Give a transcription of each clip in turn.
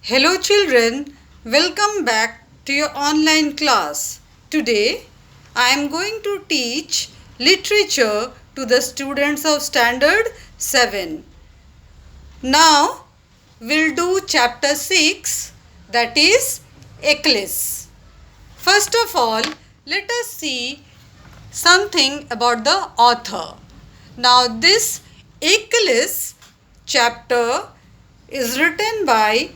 Hello children, welcome back to your online class. Today I am going to teach literature to the students of standard 7. Now we'll do chapter 6, that is Achilles. First of all, let us see something about the author. Now this Achilles chapter is written by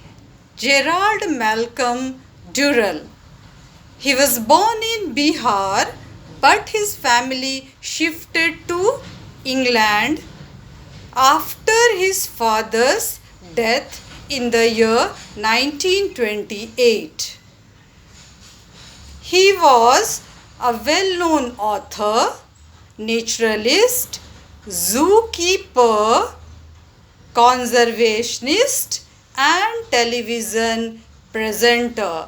Gerald Malcolm Durrell. He was born in Bihar, but his family shifted to England after his father's death in the year 1928. He was a well-known author, naturalist, zookeeper, conservationist and television presenter.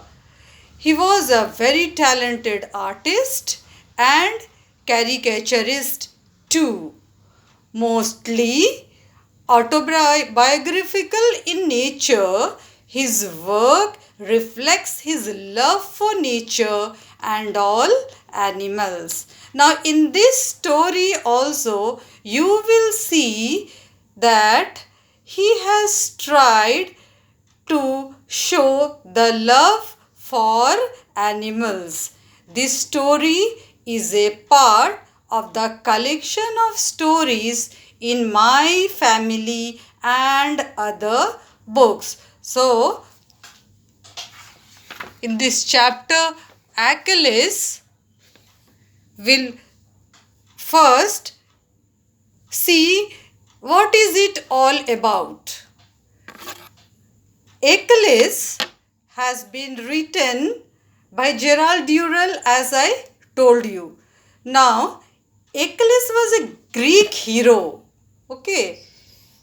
He was a very talented artist and caricaturist too. Mostly autobiographical in nature, his work reflects his love for nature and all animals. Now in this story also you will see that he has tried to show the love for animals. This story is a part of the collection of stories in My Family and other books. So, in this chapter, Achilles will first see what is it all about. Achilles has been written by Gerald Durrell, as I told you. Now, Achilles was a Greek hero. Okay.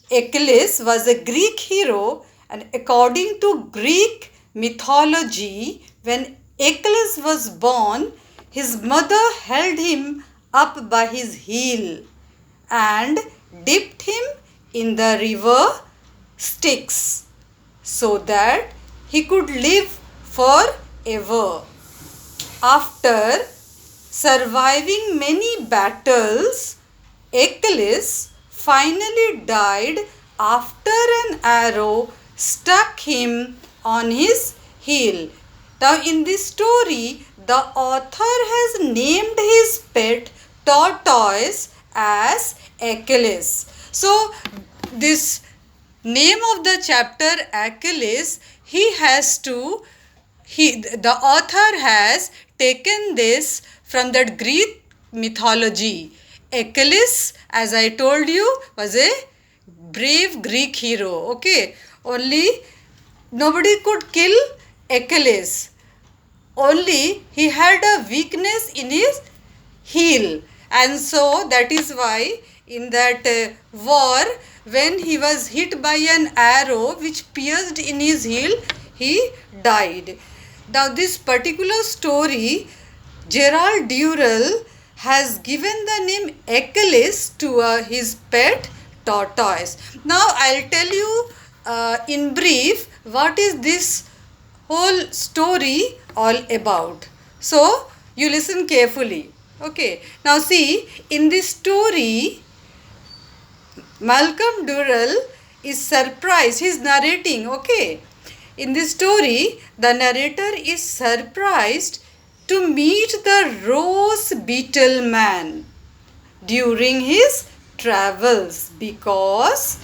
Achilles was a Greek hero, and according to Greek mythology, when Achilles was born, his mother held him up by his heel and dipped him in the river Styx so that he could live forever. After surviving many battles, Achilles finally died after an arrow struck him on his heel. Now in this story, the author has named his pet tortoise as Achilles. So this name of the chapter Achilles, the author has taken this from that Greek mythology. Achilles, as I told you, was a brave Greek hero. Okay, only nobody could kill Achilles. Only he had a weakness in his heel, and so that is why in that war, when he was hit by an arrow which pierced in his heel, he died. Now this particular story, Gerald Durrell has given the name Achilles to his pet tortoise. Now I'll tell you in brief what is this whole story all about. So you listen carefully. Okay. Now see, in this story, Malcolm Durrell is surprised. He is narrating. Okay. In this story, the narrator is surprised to meet the rose beetle man during his travels because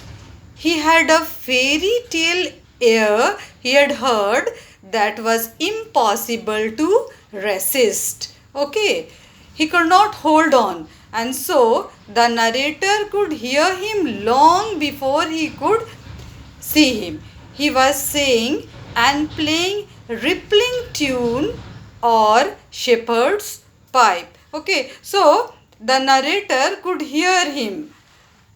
he had a fairy tale air he had heard that was impossible to resist. Okay, he could not hold on, and so the narrator could hear him long before he could see him. He was saying and playing rippling tune or shepherd's pipe. Okay, so the narrator could hear him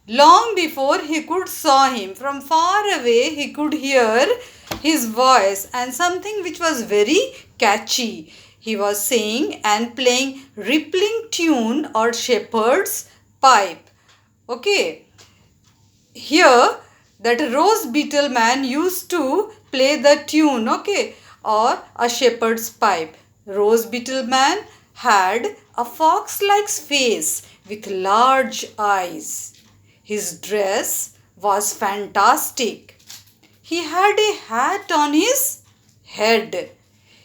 long before he could saw him. From far away he could hear his voice and something which was very catchy. He was saying and playing rippling tune or shepherd's pipe. Okay. Here that rose beetle man used to play the tune, okay, or a shepherd's pipe. Rose Beetle Man had a fox-like face with large eyes. His dress was fantastic. He had a hat on his head.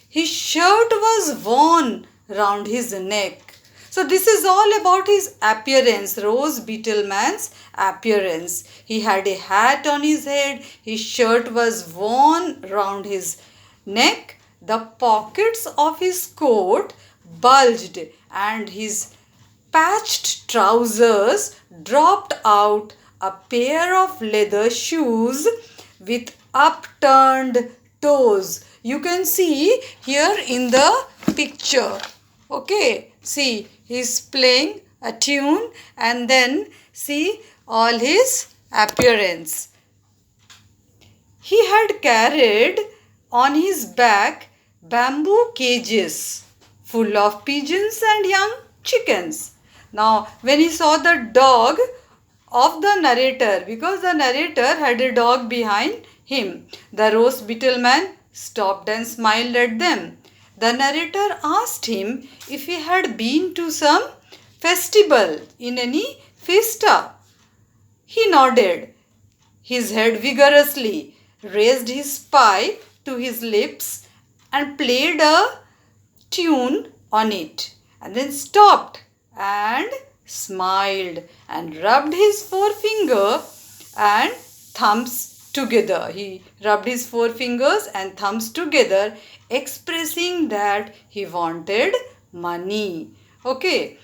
His shirt was worn round his neck. So this is all about his appearance, Rose Beetle Man's appearance. He had a hat on his head. His shirt was worn round his neck. The pockets of his coat bulged and his patched trousers dropped out a pair of leather shoes with upturned toes. You can see here in the picture. Okay, see, he's playing a tune and then see all his appearance. He had carried on his back bamboo cages full of pigeons and young chickens. Now, when he saw the dog of the narrator, because the narrator had a dog behind him, the Rose Beetle Man stopped and smiled at them. The narrator asked him if he had been to some festival in any fiesta. He nodded his head vigorously, raised his pipe to his lips and played a tune on it, and then stopped and smiled and rubbed his forefinger and thumbs together. He rubbed his forefingers and thumbs together, expressing that he wanted money. Okay.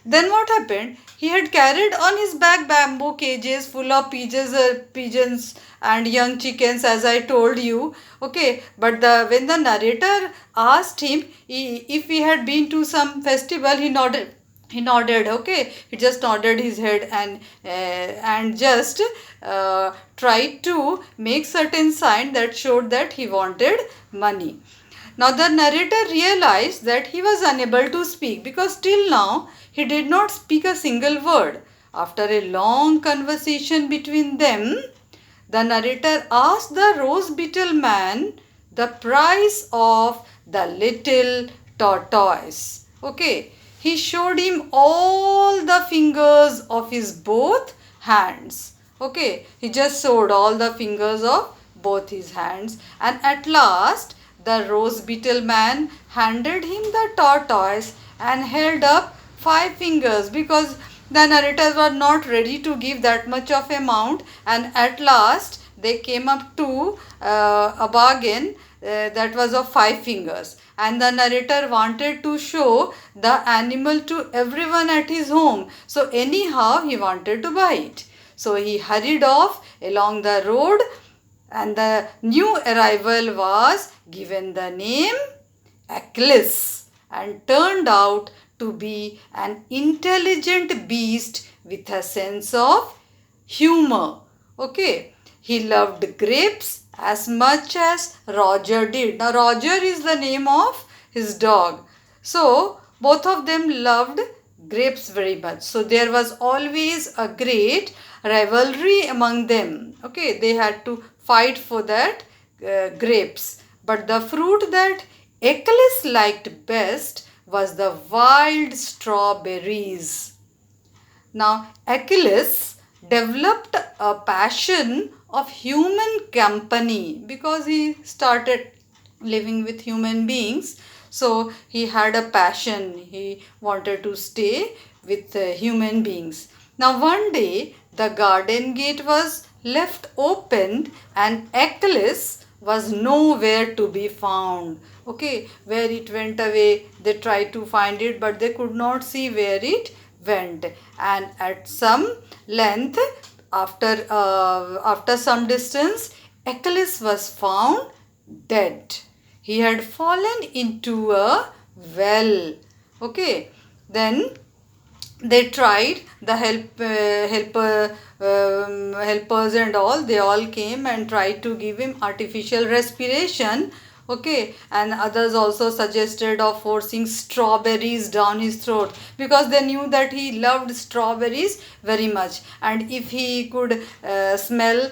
Then what happened? He had carried on his back bamboo cages full of pigeons and young chickens, as I told you. Okay, but when the narrator asked him if he had been to some festival, he nodded. He nodded. Okay, he just nodded his head and just tried to make certain sign that showed that he wanted money. Now the narrator realized that he was unable to speak because till now he did not speak a single word. After a long conversation between them, the narrator asked the Rose Beetle Man the price of the little tortoise. Okay, he showed him all the fingers of his both hands. Okay, he just showed all the fingers of both his hands, and at last the Rose Beetle Man handed him the tortoise and held up 5 fingers because the narrators were not ready to give that much of amount, and at last they came up to a bargain that was of 5 fingers, and the narrator wanted to show the animal to everyone at his home. So anyhow he wanted to buy it. So he hurried off along the road, and the new arrival was given the name Achilles and turned out to be an intelligent beast with a sense of humor. Okay, he loved grapes as much as Roger did. Now Roger is the name of his dog. So both of them loved grapes very much. So there was always a great rivalry among them. Okay, they had to fight for that grapes. But the fruit that Achilles liked best was the wild strawberries. Now Achilles developed a passion of human company because he started living with human beings. So he had a passion. He wanted to stay with human beings. Now one day the garden gate was left open and Achilles was nowhere to be found. Okay, where it went away, they tried to find it, but they could not see where it went. And at some length, after some distance, Achilles was found dead. He had fallen into a well. Okay, then they tried, the helpers and all, they all came and tried to give him artificial respiration, Okay, and others also suggested of forcing strawberries down his throat, because they knew that he loved strawberries very much, and if he could smell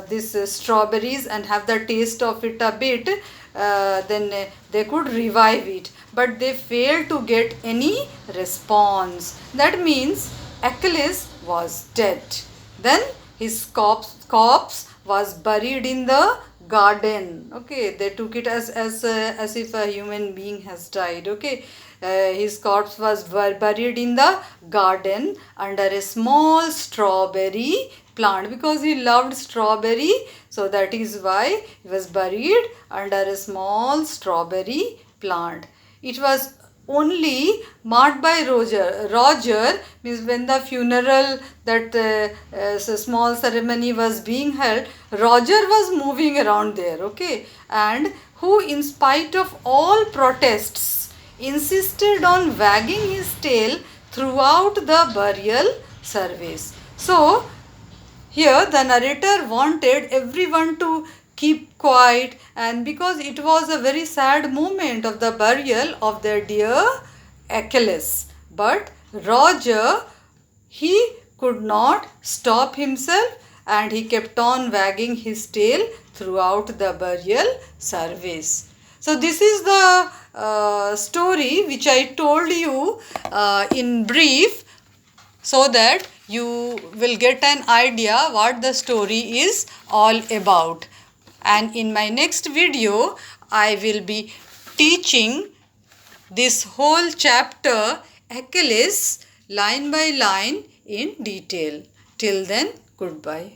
this strawberries and have the taste of it a bit, then they could revive it, but they failed to get any response. That means Achilles was dead. Then his corpse was buried in the garden. Okay, they took it as if a human being has died. Okay, his corpse was buried in the garden under a small strawberry plant, because he loved strawberry, so that is why he was buried under a small strawberry plant. It was only marked by Roger. Roger means when the funeral, that small ceremony was being held, Roger was moving around there, okay, and who, in spite of all protests, insisted on wagging his tail throughout the burial service. So, here the narrator wanted everyone to keep quiet, and because it was a very sad moment of the burial of their dear Achilles. But Roger, he could not stop himself, and he kept on wagging his tail throughout the burial service. So this is the story which I told you in brief, so that you will get an idea what the story is all about. And in my next video, I will be teaching this whole chapter, Achilles, line by line in detail. Till then, goodbye.